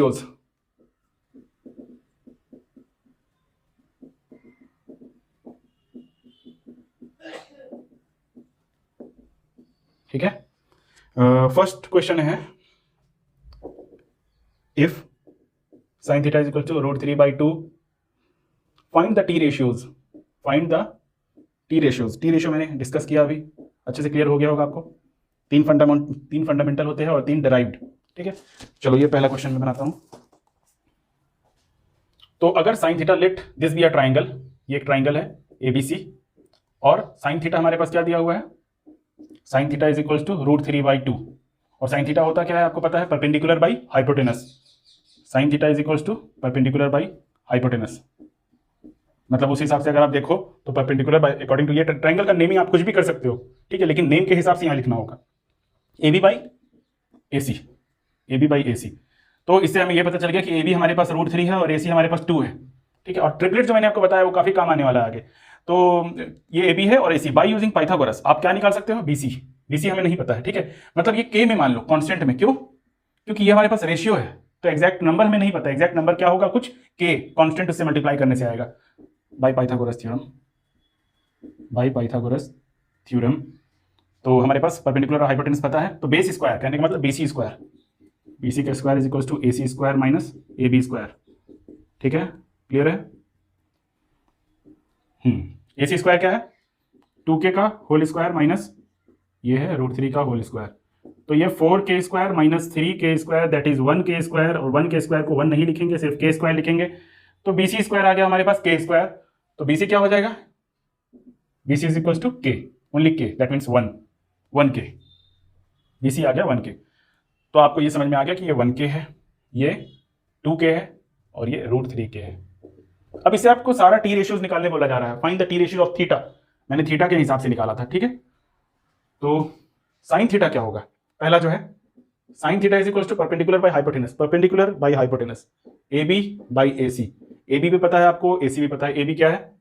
Ratios, ठीक है। First question है, if sin theta is equal to √3/2 find the T ratios, find the T ratios. T ratio मैंने discuss किया, अभी अच्छे से क्लियर हो गया होगा आपको। तीन फंडामेंटल होते हैं और 3 डिराइव्ड, ठीक है। चलो ये पहला क्वेश्चन मैं बनाता हूं। तो अगर sin theta, let this be a triangle, ये एक ट्राइंगल है ABC, और sin थीटा हमारे पास क्या दिया हुआ है, sin theta is equal to √3/2, और sin थीटा होता क्या है आपको पता है, perpendicular by hypotenuse. sin theta is equal to perpendicular by hypotenuse, मतलब उस हिसाब से अगर आप देखो तो परपेंडिकुलर बाई, अकॉर्डिंग टू ये ट्राइंगल का नेम ही आप कुछ भी कर सकते हो, ठीक है, लेकिन नेम के हिसाब से यहाँ लिखना होगा AB by AC, AB by AC। तो इससे हमें ये पता चल गया कि AB हमारे पास √3 है और AC हमारे पास 2 है, ठीक है। और ट्रिपलेट जो मैंने आपको बताया वो काफी काम आने वाला है आगे। तो ये AB है और AC, बाई यूजिंग पाइथागोरस आप क्या निकाल सकते हो, BC हमें नहीं पता है, ठीक है। मतलब ये K में मान लो, कांस्टेंट में, क्यों, क्योंकि ये हमारे पास रेशियो है, तो एग्जैक्ट नंबर हमें नहीं पता, एग्जैक्ट नंबर क्या होगा, कुछ K कांस्टेंट उससे मल्टीप्लाई करने से आएगा, by Pythagoras theorem, by Pythagoras theorem. तो हमारे पास परपेंडिकुलर और हाइपोटेनस पता है, तो बेस स्क्वायर कहने का मतलब BC स्क्वायर, BC का square is equal to AC square minus AB square, ठीक है, क्लियर है। AC स्क्वायर क्या है, 2K का होल स्क्वायर माइनस ये है √3 का होल स्क्वायर, तो ये 4K square minus 3K square that is 1K square, और 1K स्क्वायर को 1 नहीं लिखेंगे, सिर्फ K स्क्वायर लिखेंगे, तो BC स्क्वायर आ गया हमारे पास K स्क्वायर। तो BC क्या हो जाएगा, BC is equal to K, only K, that means 1K, BC आ गया 1K। तो आपको ये समझ में आ गया कि ये 1K है, ये 2K है और ये √3K है। अब इससे आपको सारा टी रेशियोज निकालने बोला जा रहा है, find the T ratio of theta, मैंने थीटा के हिसाब से निकाला था, ठीक है। तो साइन थीटा क्या होगा, पहला जो है sine theta is equal to perpendicular by hypotenuse, perpendicular by hypotenuse, AB by AC, AB भी पता है आपको, AC भी पता है। AB क्या है,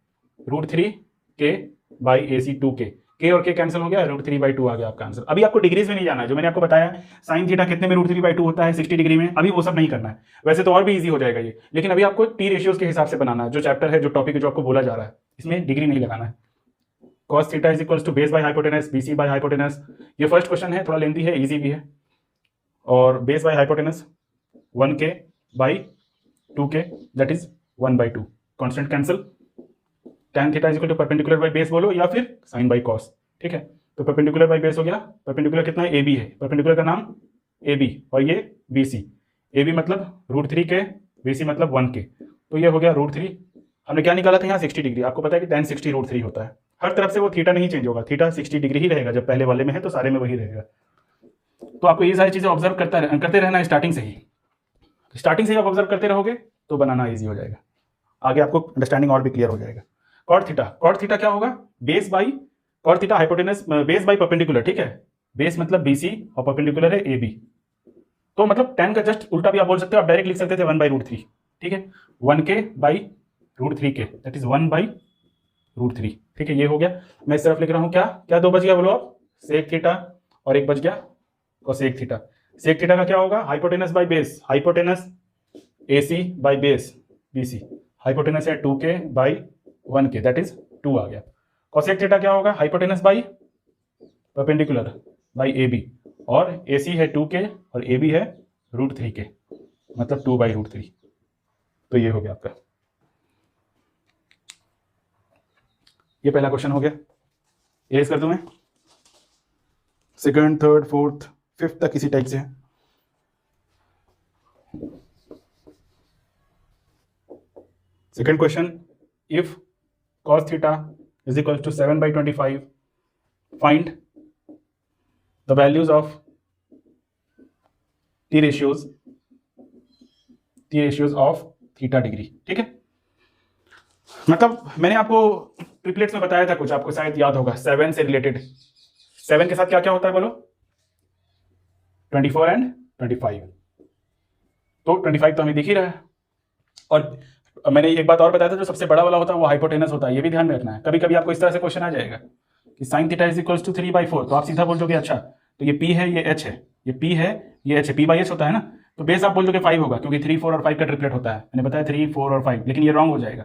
√3K by AC 2K, K और K कैंसिल हो गया, √3/2 आ गया आपका आंसर। अभी आपको डिग्रीज में नहीं जाना है, जो मैंने आपको बताया साइन थीटा कितने में √3/2 होता है, 60 डिग्री में, अभी वो सब नहीं करना है, वैसे तो और भी इजी हो जाएगा ये, लेकिन अभी आपको टी रेशियोज के हिसाब से बनाना है, जो चैप्टर है, जो टॉपिक है, जो आपको बोला जा रहा है, इसमें डिग्री नहीं लगाना है। cos theta is equal to base by hypotenuse, BC by hypotenuse. ये फर्स्ट क्वेश्चन है, थोड़ा लेंथी है, इजी भी है, और base by hypotenuse 1K by 2K that is 1/2, constant cancel, tan theta is equal to perpendicular by base बोलो या फिर साइन बाई कॉस, ठीक है। तो परपेंडिकुलर बाई बेस हो गया, परपेंडिकुलर कितना है, AB है, परपेंडिकुलर का नाम AB, और ये BC, AB मतलब √3K, BC मतलब 1K, तो ये हो गया √3। हमने क्या निकाला था यहाँ, 60 डिग्री, आपको पता है कि tan 60 √3 होता है, हर तरफ से वो थीटा नहीं चेंज होगा, थीटा 60 डिग्री ही रहेगा, जब पहले वाले में है तो सारे में वही रहेगा। तो आपको ये सारी चीजें ऑब्जर्व करते रहना है स्टार्टिंग से ही, स्टार्टिंग से ही आप ऑब्जर्व करते रहोगे तो बनाना ईजी हो जाएगा, आगे आपको अंडरस्टैंडिंग और भी क्लियर हो जाएगा। कॉट थीटा क्या होगा, base by cot theta hypotenuse, base by perpendicular, ठीक है, बेस मतलब BC और परपेंडिकुलर है AB, तो मतलब tan का जस्ट उल्टा भी आप बोल सकते हो, आप डायरेक्ट लिख सकते थे 1/√3, ठीक है, 1K by √3K that is 1/√3, ठीक है, ये हो गया। मैं इस तरफ लिख रहा हूं, क्या क्या दो बच गया बोलो आप, सेक थीटा और एक बच गया कोसेक थीटा। सेक थीटा का क्या होगा, hypotenuse by base, hypotenuse AC by base BC, hypotenuse है 2K by 1K that is 2 आ गया। कोसेक थीटा क्या होगा, hypotenuse by perpendicular by AB, और AC है 2K और AB है √3K, मतलब 2/√3, तो ये हो गया आपका, ये पहला क्वेश्चन हो गया। एरेज कर दूं मैं, सेकंड, थर्ड, फोर्थ, फिफ्थ तक इसी टाइप से है। Second question, if cos theta is equal to 7/25 find the values of T ratios of theta degree, ठीक है। मतलब मैंने आपको ट्रिपलेट्स में बताया था कुछ, आपको शायद याद होगा, 7 से रिलेटेड, 7 के साथ क्या क्या होता है बोलो, 24 एंड 25, तो 25 तो हमें दिख ही रहा है। और मैंने एक बात और बताया था, जो सबसे बड़ा वाला होता है वो हाइपोटेनस होता है, ये भी ध्यान में रखना है। कभी कभी आपको इस तरह से क्वेश्चन आ जाएगा कि sine theta is equals to 3/4, तो आप सीधा बोल दोगे अच्छा, तो ये P है, ये H है, ये P है, ये H है, P/H होता है ना, तो बेस आप बोल दो कि 5 होगा, क्योंकि 3, 4 और 5 का ट्रिपलेट होता है, मैंने बताया 3, 4 और 5, लेकिन ये रॉन्ग हो जाएगा।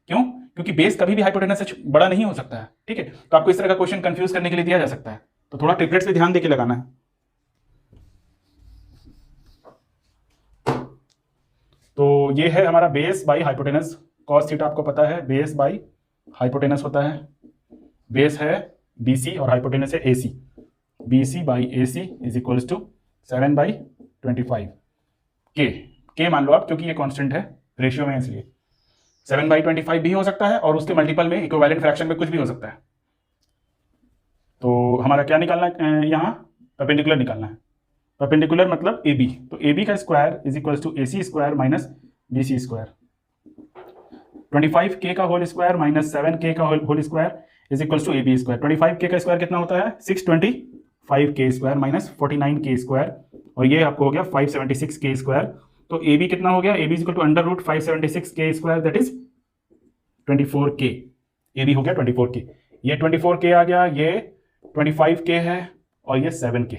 क्यों? क्योंकि बेस कभी भी हाइपोटेनस से बड़ा नहीं हो सकता है, ठीक है। तो आपको इस तरह का क्वेश्चन कंफ्यूज करने के लिए दिया जा सकता है, तो थोड़ा ट्रिपलेट्स पे ध्यान देके लगाना है। तो ये है हमारा base by hypotenuse. Cos theta आपको पता है बेस बाई हाइपोटेनस होता है। बेस है BC और हाइपोटेनस है AC। BC by AC is equals to 7/25 के मान लो आप, क्योंकि ये कांस्टेंट है, रेशियो में, इसलिए 7/25 भी हो सकता है और उसके मल्टीपल में इक्विवेलेंट फ्रैक्शन में कुछ भी हो सकता है। तो हमारा क्या निकालना है यहाँ? परपेंडिकुलर निकालना है। परपेंडिकुलर मतलब AB, तो AB का square is equals to AC square minus BC square. 25K का होल स्क्वायर माइनस 7K का whole square is equals to AB square. 25K का स्क्वायर कितना होता है? 625K square minus 49K square, और ये आपको हो गया 576K स्क्वायर। तो AB कितना हो गया? AB is equal to under root 576K square, that is 24K। AB हो गया 24K, ये 24K आ गया, ये 25K है और ये 7K।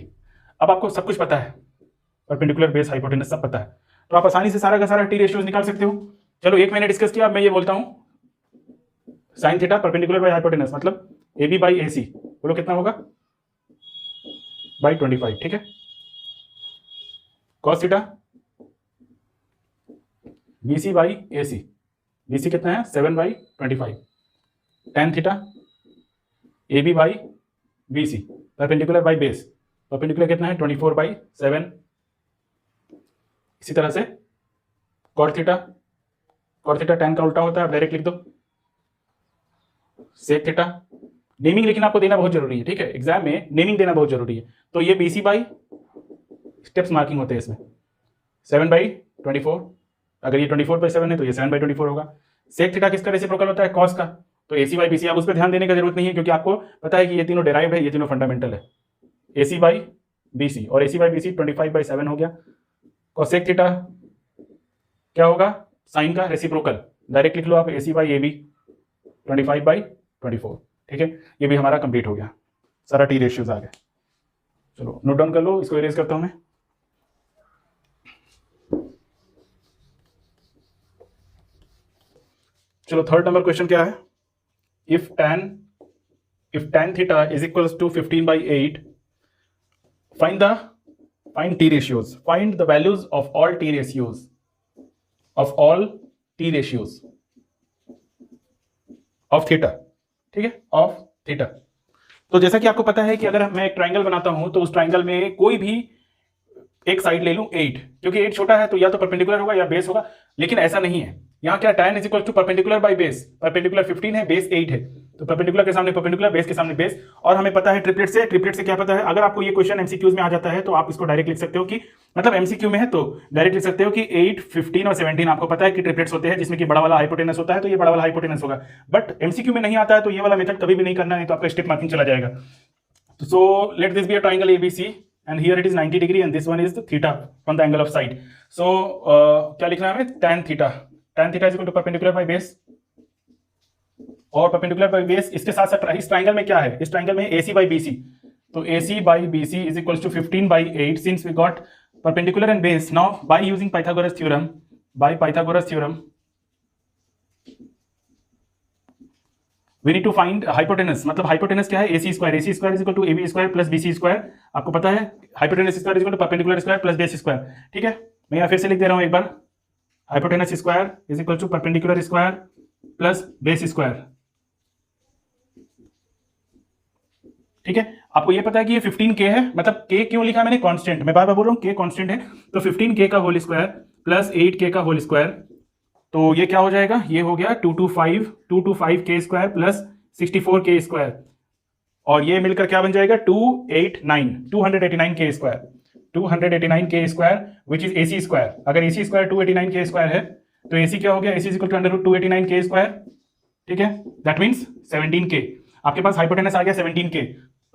अब आपको सब कुछ पता है, परपेंडिकुलर बेस हाइपोटेनस सब पता है, तो आप आसानी से सारा का सारा टी रेशियोज निकाल सकते हो। चलो एक मैंने डिस्कस किया, अब मैं ये बोलता हूं sine theta perpendicular by hypotenuse मतलब AB बाई AC, बोलो कितना होगा? बाई 25, ठीक है। Cos theta BC by AC, BC कितना है? 7/25। tan theta AB by BC perpendicular by base, perpendicular कितना है? 24/7। इसी तरह से cot theta, cot theta tan का उल्टा होता है, आप डायरेक्ट लिख दो। सेक थीटा, नेमिंग लेकिन आपको देना बहुत जरूरी है, ठीक है, एग्जाम में नेमिंग देना बहुत जरूरी है। तो ये BC बाई स्टेप्स मार्किंग होते हैं इसमें, 7/24। अगर ये 24/7 है तो ये 7/24 होगा। सेक थीटा किसका रेसिप्रोकल होता है? कॉस का। तो AC बाई BC, आप उस पर ध्यान देने का जरूरत नहीं है, क्योंकि आपको पता है कि ये तीनों डेराइव्ड है, ये तीनों फंडामेंटल है। AC बाई BC और AC बाई BC 25/7 हो गया। कोसेक थीटा क्या होगा? साइन का रेसिप्रोकल, डायरेक्ट लिख लो आप, AC बाई AB 25/24, ठीक है। ये भी हमारा कंप्लीट हो गया, सारा टी रेशियोज आ गए। चलो नोट डाउन कर लो, इसको इरेज करता हूं मैं। चलो थर्ड नंबर क्वेश्चन क्या है? If tan theta is equals to 15/8, find t ratios, find the values of all t ratios of theta, ठीक है, ऑफ थीटा। तो जैसा कि आपको पता है कि अगर मैं एक ट्राइंगल बनाता हूं तो उस ट्राइंगल में कोई भी एक साइड ले लूं 8, क्योंकि 8 छोटा है तो या तो परपेंडिकुलर होगा या बेस होगा, लेकिन ऐसा नहीं है। यहाँ क्या tan is equal to perpendicular by base, perpendicular 15 है, बेस 8 है, तो परपेंडिकुलर के सामने परपेंडिकुलर, बेस के सामने बेस। और हमें पता है ट्रिपलेट से क्या पता है? अगर आपको ये क्वेश्चन एमसीक्यूज में आ जाता है तो आप इसको डायरेक्ट लिख सकते हो कि, मतलब एमसीक्यू में है तो डायरेक्ट लिख सकते हो कि 8, 15 और 17 आपको पता है कि ट्रिपलेट्स होते हैं, जिसमें कि बड़ा वाला हाइपोटेनस होता है, तो ये बड़ा वाला हाइपोटेनस होगा। बट एमसीक्यू में नहीं आता है तो ये वाला मेथड कभी भी नहीं करना, नहीं तो आपका स्टेप मार्किंग चला जाएगा। So let this be a triangle ABC, and here it is 90 degree, and this one is the theta from the angle of side. So क्या लिखना है हमें? tan theta is equal to perpendicular by base, और perpendicular by base इसके साथ साथ इस triangle में क्या है? इस ट्राइंगल में AC by BC, तो AC by BC is equals to 15/8 since we got perpendicular and base. Now by using Pythagoras theorem, we need to find hypotenuse, मतलब hypotenuse क्या है? AC square is equal to AB square plus BC square, आपको पता है hypotenuse square is equal to perpendicular square plus base square, ठीक है। मैं यहाँ फिर से लिख दे रहा हूँ एक बार, hypotenuse square is equal to perpendicular square plus base square, ठीक है। आपको ये पता है कि ये 15K है, मतलब K क्यों लिखा मैंने? कांस्टेंट, मैं बार बार बोल रहा हूँ K कांस्टेंट है, तो 15K का होल स्क्वायर प्लस 8K का होल स्क्वायर, तो ये क्या हो जाएगा? ये हो गया 225K square plus 64K square, और ये मिलकर क्या बन जाएगा? 289K square which is AC square. अगर AC स्क्वायर 289K स्क्वायर है तो AC क्या हो गया? AC is equal to under root 289K square, ठीक है, दैट मीन्स 17K। आपके पास हाइपोटेनस आ गया 17K,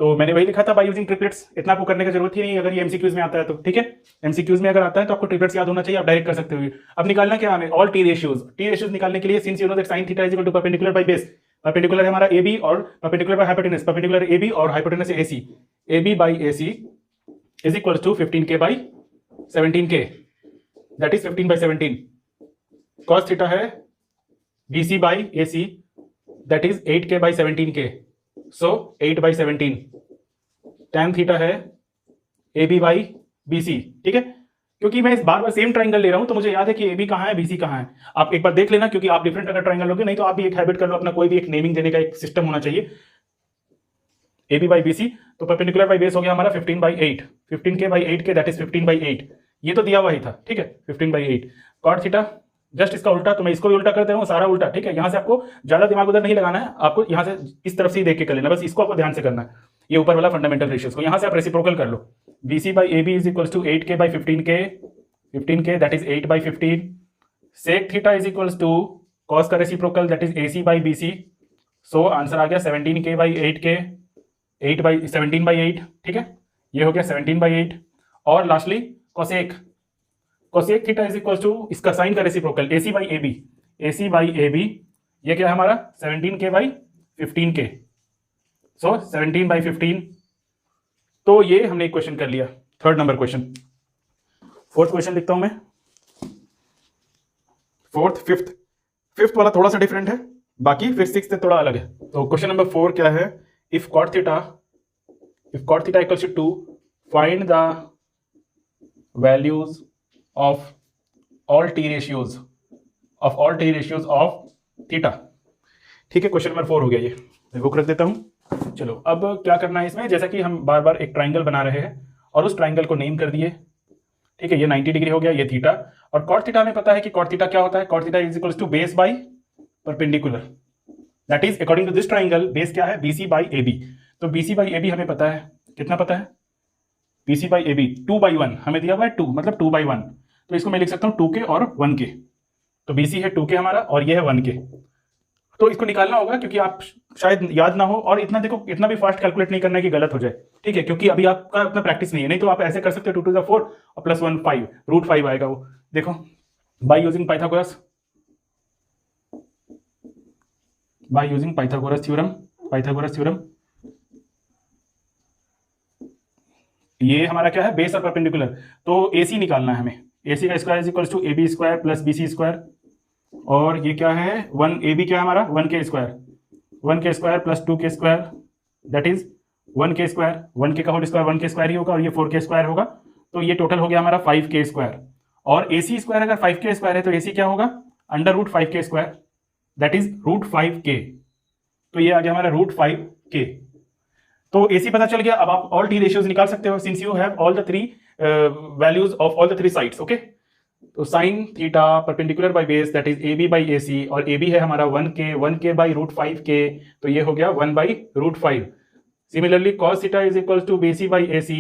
तो मैंने वही लिखा था बाय यूजिंग ट्रिपलेट्स, इतना आपको करने की जरूरत ही नहीं अगर ये एमसीक्यूज में आता है तो, ठीक है। एमसीक्यूज में अगर आता है तो आपको ट्रिपलेट्स याद होना चाहिए, आप डायरेक्ट कर सकते हो। अब निकालना क्या हमें? ऑल टी रेशियोज निकालने के लिए, since you know that sin theta is equal to perpendicular by base, perpendicular है हमारा AB और perpendicular by hypotenuse, perpendicular AB और hypotenuse AC, AB by AC is equal to 15K by 17K। That is 15/17। Cos theta है BC/AC that is 8K/17K, so 8/17। tan theta है AB/BC, ठीक है। क्योंकि मैं इस बार बार सेम ट्राइंगल ले रहा हूं तो मुझे याद है कि AB कहाँ है, BC कहाँ है। आप एक बार देख लेना, क्योंकि आप डिफरेंट अगर ट्राइंगल लोगे, नहीं तो आप भी एक हैबिट कर लो, अपना कोई भी एक नेमिंग देने का एक सिस्टम होना चाहिए। AB/BC, तो परपेंडिकुलर बाई बेस हो गया हमारा 15/8, 15K/8K दैट इज 15/8। ये तो दिया हुआ ही था, ठीक है, 15/8। कॉट थीटा जस्ट इसका उल्टा, तो मैं इसको भी उल्टा कर दे रहा हूँ, सारा उल्टा, ठीक है। यहाँ से आपको ज्यादा दिमाग उधर नहीं लगाना है, आपको यहाँ से इस तरफ से ही देख के कर लेना, बस इसको आपको ध्यान से करना है, ये ऊपर वाला फंडामेंटल रेशियोज को। यहाँ से आप रेसिप्रोकल कर लो, BC/AB is equals to 8K/15K, 15K that is 8/15। Sec theta is equals to cos का reciprocal that is AC/BC, so answer आ गया 17K/8K, 17/8, ठीक है, ये हो गया 17/8। और lastly cosec, cosec theta is equal to इसका साइन का रेसिप्रोकल AC/AB, AC/AB ये क्या है हमारा 17K/15K, सो 17/15। तो ये हमने एक क्वेश्चन कर लिया, third number question. Fourth question लिखता हूं मैं, फिफ्थ वाला थोड़ा सा डिफरेंट है, बाकी फिर सिक्स्थ थोड़ा अलग है। तो क्वेश्चन नंबर 4 क्या है, if cot theta equals to 2, find the values of all t ratios of theta। ठीक है, क्वेश्चन नंबर 4 हो गया ये, मैं बुक रख देता हूं। चलो अब क्या करना है इसमें, जैसा कि हम बार बार एक ट्राइंगल बना रहे हैं और उस ट्राइंगल को नेम कर दिए, ठीक है, ये 90 डिग्री हो गया, ये थीटा। और cot थीटा में पता है कि cot थीटा क्या होता है, cot theta is equals to base by perpendicular, that is according to this triangle base क्या है BC/AB। तो BC/AB हमें पता है, कितना पता है, BC/AB 2/1 हमें दिया हुआ है, 2 मतलब 2/1, तो इसको मैं लिख सकता हूं 2K और 1K। तो BC है 2K हमारा और ये है 1K, तो इसको निकालना होगा, क्योंकि आप शायद याद ना हो, और इतना देखो, इतना भी फास्ट कैलकुलेट नहीं करना है कि गलत हो जाए, ठीक है, क्योंकि अभी आपका उतना प्रैक्टिस नहीं है। नहीं तो आप ऐसे कर सकते हो 2 to the 4 और +1 5, √5 आएगा वो, देखो, बाय यूजिंग पाइथागोरस थ्योरम। ये हमारा क्या है, बेस और परपेंडिकुलर, तो AC निकालना है हमें, AC का square is equals to AB² plus BC², और ये क्या है, AB क्या है हमारा 1K² plus 2K² that is 1K², 1K का होल स्क्वायर 1K² ही होगा, और ये 4K² होगा, तो ये टोटल हो गया हमारा 5K²। और AC² अगर 5K² है तो AC क्या होगा, √5K² दैट इज √5K, तो ये आ गया हमारा √5K। तो AC पता चल गया। अब आप ऑल टी रेशियोज निकाल सकते हो, since you have all the 3 values of all the 3 sides, okay. तो sine theta perpendicular by base that is AB/AC, और AB है हमारा 1K बाई √5K, तो ये हो गया 1/√5। Similarly cos theta is equal to BC/AC,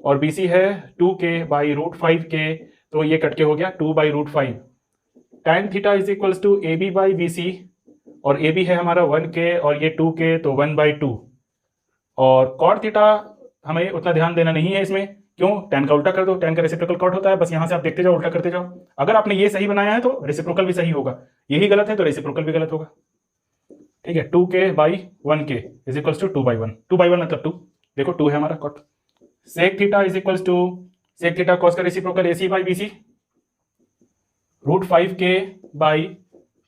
और BC है 2K बाई √5K, तो ये कट के हो गया 2/√5। tan theta is equal to AB/BC, और AB है हमारा 1K और ये 2K, तो 1/2। और cot थीटा हमें उतना ध्यान देना नहीं है इसमें, क्यों, tan का उल्टा कर दो, tan का रेसिप्रोकल cot होता है, बस यहां से आप देखते जाओ, उल्टा करते जाओ। अगर आपने ये सही बनाया है तो रेसिप्रोकल भी सही होगा, यही गलत है तो रेसिप्रोकल भी गलत होगा, ठीक है। 2K/1K इज इक्वल्स टू 2/1, 2/1 मतलब 2, देखो 2 है हमारा cot। sec theta is equals to, sec theta cos का reciprocal AC/BC, √5K by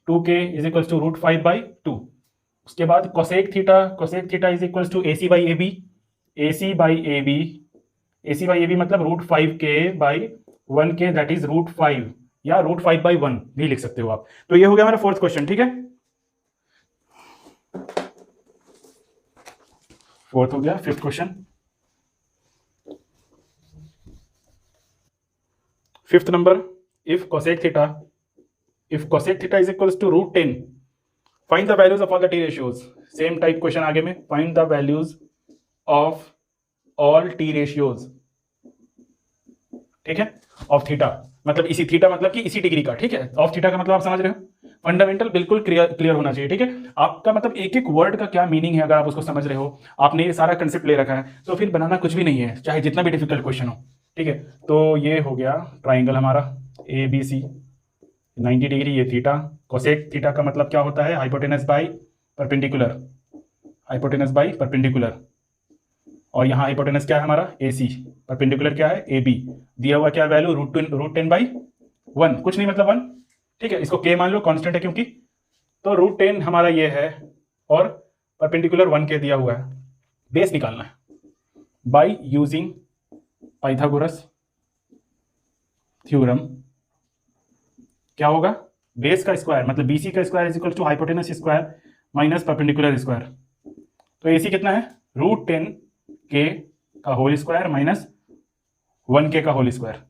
2K is equals to √5/2। उसके बाद cosec theta is equals to AC/AB, AC/AB मतलब √5K by 1K that is √5, या √5/1 भी लिख सकते हो आप। तो ये हो गया हमारा फोर्थ क्वेश्चन, ठीक है, फोर्थ हो गया। Fifth question, fifth number, if cosec theta is equals to √10, find the values of all the T ratios. Same type question आगे में, find the values of all T ratios, ठीक है, of theta, मतलब इसी theta मतलब कि इसी degree का, ठीक है। ऑफ थीटा का मतलब आप समझ रहे हो, फंडामेंटल बिल्कुल क्लियर होना चाहिए, ठीक है। आपका मतलब एक एक वर्ड का क्या मीनिंग है, अगर आप उसको समझ रहे हो, आपने ये सारा कंसेप्ट ले रखा है, तो फिर बनाना कुछ भी नहीं है, चाहे जितना भी डिफिकल्ट क्वेश्चन हो, ठीक है। तो ये हो गया ट्राइंगल हमारा ABC 90 डिग्री, ये थीटा। कोसेक थीटा का मतलब क्या होता है, हाइपोटेनस बाई परपेंडिकुलर, और यहाँ हाइपोटेनस क्या है हमारा AC, परपेंडिकुलर क्या है AB, दिया हुआ क्या वैल्यू √10/, 1, कुछ नहीं मतलब 1, ठीक है, इसको k मान लो, कांस्टेंट है क्योंकि। तो √10 हमारा ये है और परपेंडिकुलर 1 के दिया हुआ है। बेस निकालना है बाय यूजिंग पाइथागोरस थ्योरम। क्या होगा, बेस का स्क्वायर मतलब BC का square is equal to hypotenuse square minus perpendicular square. तो AC कितना है, √10 k का होल स्क्वायर माइनस 1k का होल स्क्वायर।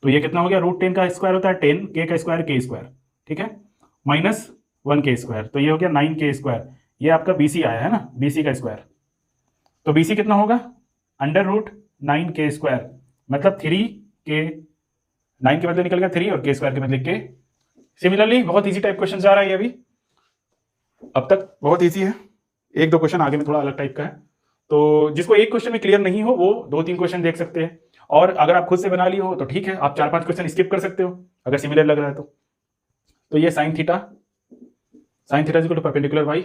तो ये कितना हो गया, √10 का स्क्वायर होता है 10, k का स्क्वायर k स्क्वायर, ठीक है, माइनस 1k स्क्वायर, तो ये हो गया 9k स्क्वायर। ये आपका BC आया है ना, BC का स्क्वायर। तो BC कितना होगा, √9k स्क्वायर मतलब 3k, 9 के बदले निकल गया 3 और k स्क्वायर के बदले k। सिमिलरली बहुत इजी टाइप क्वेश्चन जा रहा है ये भी, अब तक बहुत इजी है। एक दो क्वेश्चन आगे में थोड़ा अलग टाइप का है, तो जिसको एक क्वेश्चन में क्लियर नहीं हो वो 2-3 क्वेश्चन देख सकते हैं, और अगर आप खुद से बना लिए हो तो ठीक है, आप 4-5 क्वेश्चन स्किप कर सकते हो अगर सिमिलर लग रहा है तो ये sine theta is equal to perpendicular by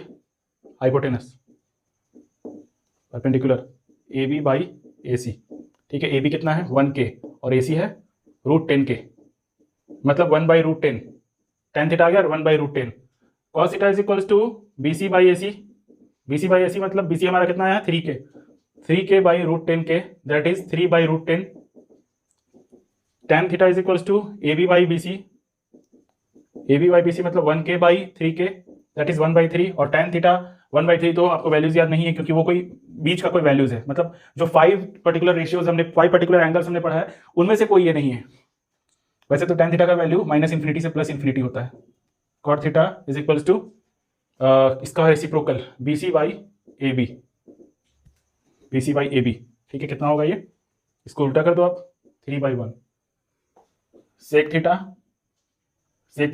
hypotenuse, perpendicular AB by AC, ठीक है। AB कितना है 1k और AC है √10k, मतलब 1/√10, tan थीटा आ गया 1/√10। cos theta is equals to BC by AC, BC by AC मतलब BC हमारा कितना आया 3k by √10k, that is 3/√10। tan theta is equals to AB by BC मतलब 1k by 3k, that is 1/3। और tan theta 1/3 तो आपको values याद नहीं है क्योंकि वो कोई बीच का कोई वैल्यूज है, मतलब जो 5 पर्टिकुलर रेशियोज हमने 5 पर्टिकुलर एंगल्स हमने पढ़ा है उनमें से कोई ये नहीं है। वैसे तो tan थीटा का वैल्यू -∞ से +∞ होता है। cot theta is equals to इसका रेसिप्रोकल BC बाई AB, ठीक है, कितना होगा ये, इसको उल्टा कर दो आप 3/1। सेक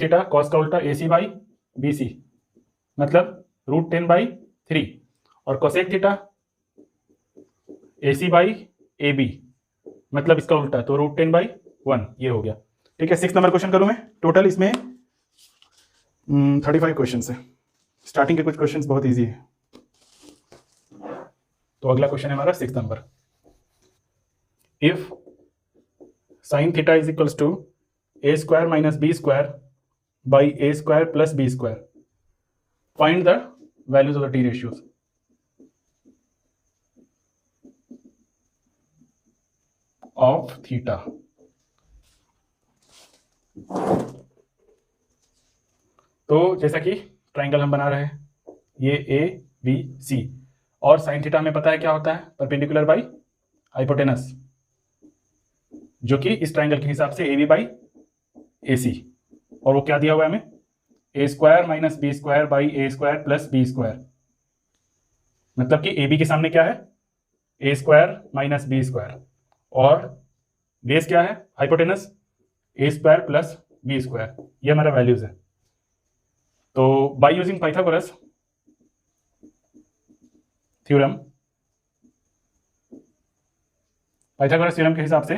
थीटा कॉस का उल्टा AC बाई BC मतलब √10/3, और cosec theta AC by AB मतलब इसका उल्टा, तो √10/1 ये हो गया, ठीक है। 6 नंबर क्वेश्चन करूं मैं, टोटल इसमें 35 क्वेश्चन है। स्टार्टिंग के कुछ क्वेश्चन बहुत इजी है, तो अगला क्वेश्चन है हमारा 6 नंबर। If sine theta is equals to A² minus B² by A² plus B², find the values of the T ratios. Of theta, तो जैसा कि ट्राइंगल हम बना रहे हैं, ये ABC और साइन थीटा में पता है क्या होता है, परपेंडिकुलर बाई हाइपोटेनस, जो कि इस ट्राइंगल के हिसाब से AB बाई AC, और वो क्या दिया हुआ है हमें, A² minus B² by A² plus B², मतलब कि AB के सामने क्या है, A² माइनस B² और बेस क्या है, हाइपोटेनस A² प्लस B², ये हमारा वैल्यूज है। तो बाय यूजिंग पाइथागोरस थ्योरम, के हिसाब से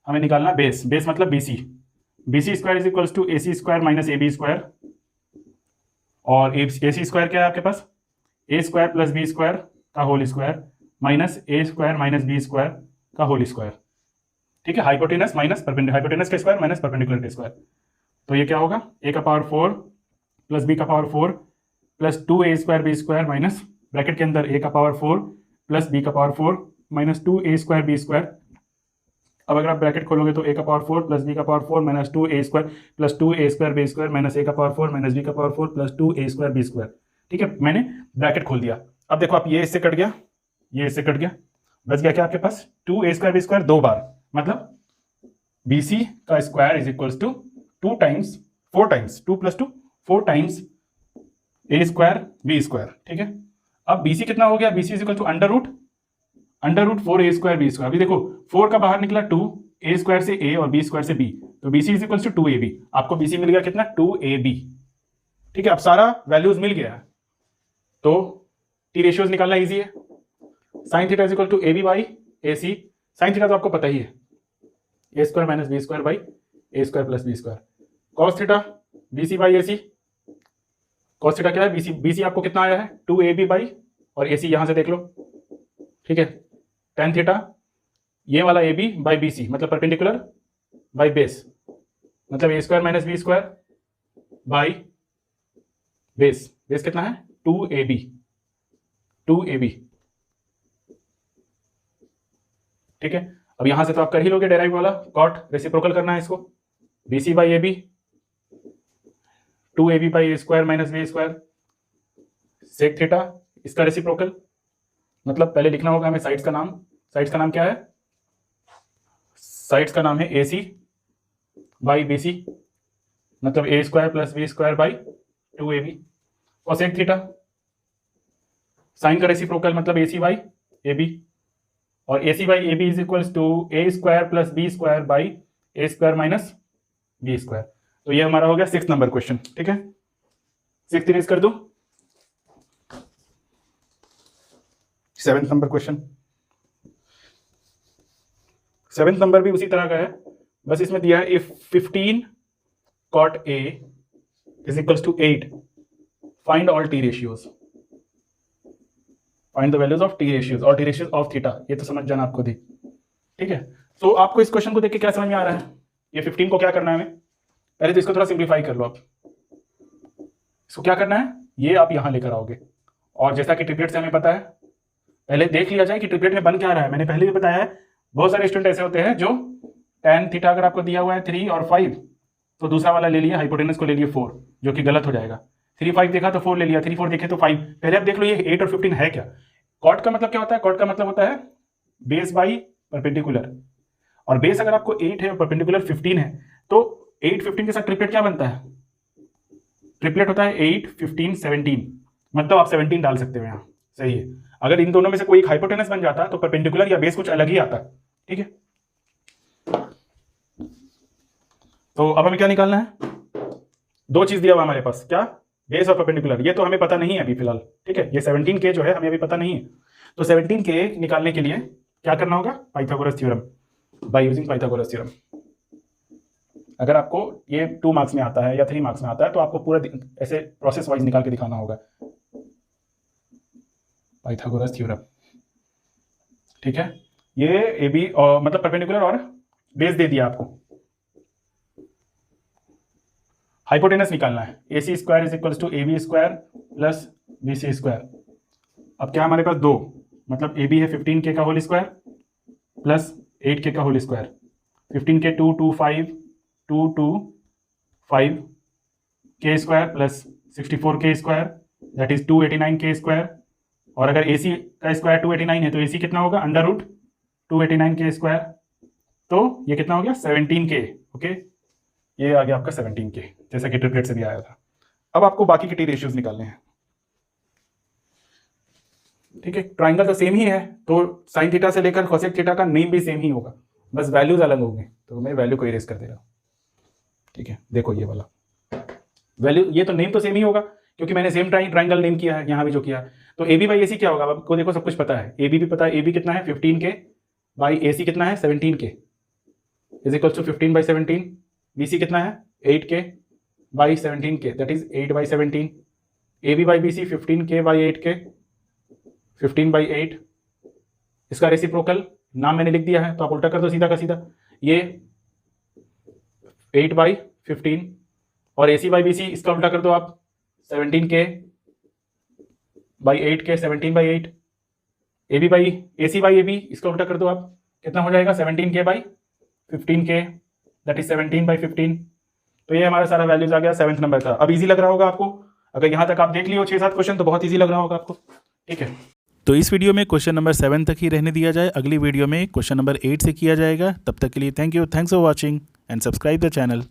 हमें निकालना बेस मतलब BC² is equals to AC² minus AB², और AC² क्या है आपके पास, A² प्लस B² का whole square minus A² minus B² का होल स्क्वायर, ठीक है, हाइपोटेनस माइनस हाइपोटेनस का स्क्वायर माइनस परपेंडिकुलर का स्क्वायर। तो ये क्या होगा, A⁴ plus B⁴ plus 2A² B² minus bracket के अंदर A⁴ plus B⁴ minus 2A² B²। अब अगर आप ब्रैकेट खोलोगे तो A⁴ plus B⁴ minus 2A² plus 2A² B² minus A⁴ minus B⁴ plus 2A² B², ठीक है, मैंने ब्रैकेट खोल दिया। अब देखो आप, ये इससे कट गया, ये इससे कट गया, बच गया क्या आपके पास, 2A² B² 2 बार, मतलब BC का square is equals to 4 times 2 plus 2 4 times A² B², ठीक है। अब BC कितना हो गया, BC is equal to √4A² B²। अभी देखो 4 का बाहर निकला 2, A² से A और B² से B, तो BC is equal to 2AB। आपको BC मिल गया कितना, 2AB, ठीक है। अब सारा वैल्यूज मिल गया, तो T रेशियोज निकालना इजी है। Sine theta is equal to AB by AC, sine theta तो आपको पता ही है, A² minus B² by A² plus B²। Cos theta BC by AC, cos theta क्या है, BC आपको कितना आया है 2AB बाई, और AC यहां से देख लो, ठीक है। tan थीटा ये वाला AB बाई BC मतलब परपेंडिकुलर बाई बेस, मतलब a square minus B square by base कितना है 2ab 2ab। ठीक है, अब यहां से तो आप कर ही लोगे डेराइव वाला, कॉट रेसिप्रोकल करना है इसको, bc by ab 2ab by A square minus B square sec theta, इसका रेसिप्रोकल मतलब पहले लिखना होगा हमें साइड्स का नाम क्या है, साइड्स का नाम है AC बाई BC मतलब a square plus b square by 2ab cosec theta, sine का रेसिप्रोकल मतलब AC बाई AB और AC by AB is equals to a square plus b square by A square minus B square. तो ये हमारा हो गया 6 number question. ठीक है, 6 इरेज कर दो। 7 नंबर क्वेश्चन, 7 नंबर भी उसी तरह का है, बस इसमें दिया है if 15 cot A is equals to 8 find all t ratios, find the values of t ratios और t ratios of theta। ये तो समझ जाना आपको दी। ठीक है, तो आपको इस क्वेश्चन को देख के क्या समझ में आ रहा है, ये 15 को क्या करना है हमें, पहले तो इसको थोड़ा सिंप्लीफाई कर लो आप। इसको क्या करना है, ये आप यहां लेकर आओगे और जैसा कि ट्रिपलेट से हमें पता है, पहले देख लिया जाए कि ट्रिपलेट में बन क्या रहा है। मैंने पहले भी बताया है बहुत सारे स्टूडेंट ऐसे होते हैं जो tan थीटा अगर आपको दिया हुआ है 3 और 5 तो दूसरा वाला ले लिया, हाइपोटेनस को ले लिए 4, जो कि गलत हो जाएगा। 3 5 देखा तो 4 ले लिया, 3 4 देखे तो 5। पहले आप देख लो ये 8 और 15 है क्या। कॉट का मतलब क्या होता है, कॉट का मतलब होता है बेस बाई परपेंडिकुलर, और बेस अगर आपको 8 है और परपेंडिकुलर 15 है तो 8 15 के साथ ट्रिपलेट क्या बनता है, ट्रिपलेट होता है 8 15 17, मतलब आप 17 डाल सकते हो यहाँ। सही है, अगर इन दोनों में से कोई एक हाइपोटेनस बन जाता तो परपेंडिकुलर या बेस कुछ अलग ही आता। ठीक है, तो अब हमें क्या निकालना है, 2 चीज दिया हुआ हमारे पास, क्या, बेस और परपेंडिकुलर। ये तो हमें पता नहीं है अभी फिलहाल। ठीक है, ये 17K जो है हमें अभी पता नहीं है, तो 17K निकालने के लिए क्या करना होगा, Pythagoras theorem, by using Pythagoras theorem. अगर आपको ये 2 मार्क्स में आता है या 3 मार्क्स में आता है तो आपको पूरा ऐसे प्रोसेस वाइज निकाल के दिखाना होगा, पाइथागोरस थ्योरम। ठीक है, ये ए बी और मतलब परपेंडिकुलर और बेस दे दिया आपको, हाइपोटेनस निकालना है, AC square is equals to AB square plus BC square. अब क्या हमारे पास 2 मतलब AB है 15K का होल स्क्वायर प्लस 8K का whole square, 15K 2 2 5 2 2 5 K square plus 64K square that is 289K square, और अगर AC का स्क्वायर 289 है तो AC कितना होगा, अंडर रूट 289K स्क्वायर, तो ये कितना हो गया 17K। ओके, ये आ गया आपका 17K, जैसा कि ट्रिपलेट से भी आया था। अब आपको बाकी के टी रेशियोज निकालने हैं। ठीक है, ट्राइंगल तो सेम ही है, तो साइन थीटा से लेकर कोसेक थीटा का नेम भी सेम ही होगा, बस वैल्यूज अलग होंगे, तो मैं वैल्यू को इरेज कर दे रहा हूँ। ठीक है, देखो ये वाला वैल्यू, ये तो नेम तो सेम ही होगा क्योंकि मैंने सेम ट्राइंगल नेम किया है, यहाँ भी जो किया है। तो AB बाई AC क्या होगा, आपको देखो सब कुछ पता है, AB भी पता है, AB कितना है 15K बाई AC कितना है 17K is equal to 15 by 17, BC कितना है 8K by 17K that is 8 by 17, AB by BC 15K by 8K 15 by 8, इसका रेसिप्रोकल नाम मैंने लिख दिया है तो आप उल्टा कर दो सीधा का सीधा, ये 8 बाई 15 और AC बाई BC इसका उल्टा कर दो आप 17K by 8K 17 by 8, AB by AC by AB इसका उल्टा कर दो आप, कितना हो जाएगा 17K by 15K that is 17 by 15। तो ये हमारा सारा वैल्यूज आ गया 7th नंबर का। अब इजी लग रहा होगा आपको, अगर यहाँ तक आप देख लियो 6-7 क्वेश्चन तो बहुत इजी लग रहा होगा आपको। ठीक है, तो इस वीडियो में क्वेश्चन नंबर 7 तक ही रहने दिया जाए, अगली वीडियो में क्वेश्चन नंबर 8 से किया जाएगा। तब तक के लिए thank you, thanks for watching and subscribe the channel.